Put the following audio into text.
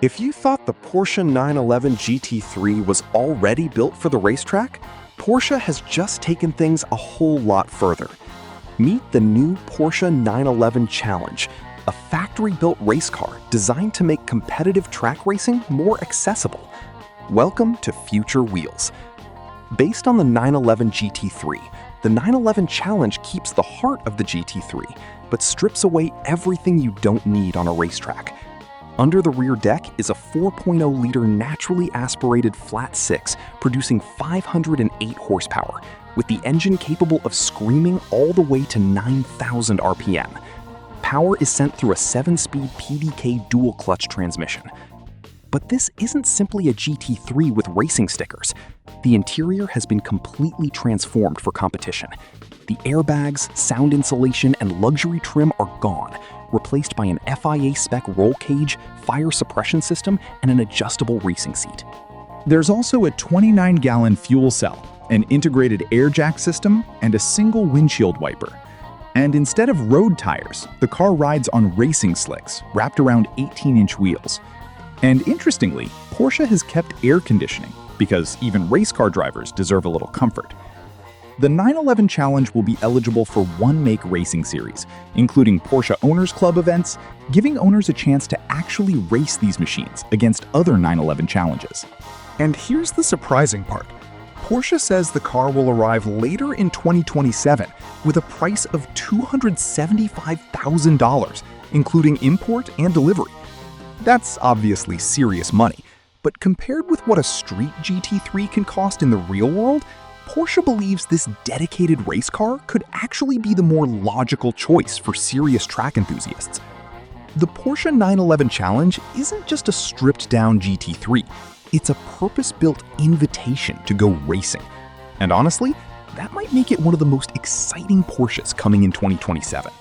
If you thought the Porsche 911 GT3 was already built for the racetrack, Porsche has just taken things a whole lot further. Meet the new Porsche 911 Challenge, a factory-built race car designed to make competitive track racing more accessible. Welcome to Future Wheels. Based on the 911 GT3, the 911 Challenge keeps the heart of the GT3, but strips away everything you don't need on a racetrack. Under the rear deck is a 4.0-liter naturally aspirated flat six, producing 508 horsepower, with the engine capable of screaming all the way to 9,000 RPM. Power is sent through a 7-speed PDK dual-clutch transmission. But this isn't simply a GT3 with racing stickers. The interior has been completely transformed for competition. The airbags, sound insulation, and luxury trim are gone, replaced by an FIA-spec roll cage, fire suppression system, and an adjustable racing seat. There's also a 29-gallon fuel cell, an integrated air jack system, and a single windshield wiper. And instead of road tires, the car rides on racing slicks wrapped around 18-inch wheels. And interestingly, Porsche has kept air conditioning, because even race car drivers deserve a little comfort. The 911 Challenge will be eligible for one-make racing series, including Porsche Owners Club events, giving owners a chance to actually race these machines against other 911 challenges. And here's the surprising part. Porsche says the car will arrive later in 2027 with a price of $275,000, including import and delivery. That's obviously serious money, but compared with what a street GT3 can cost in the real world, Porsche believes this dedicated race car could actually be the more logical choice for serious track enthusiasts. The Porsche 911 Challenge isn't just a stripped-down GT3, it's a purpose-built invitation to go racing. And honestly, that might make it one of the most exciting Porsches coming in 2027.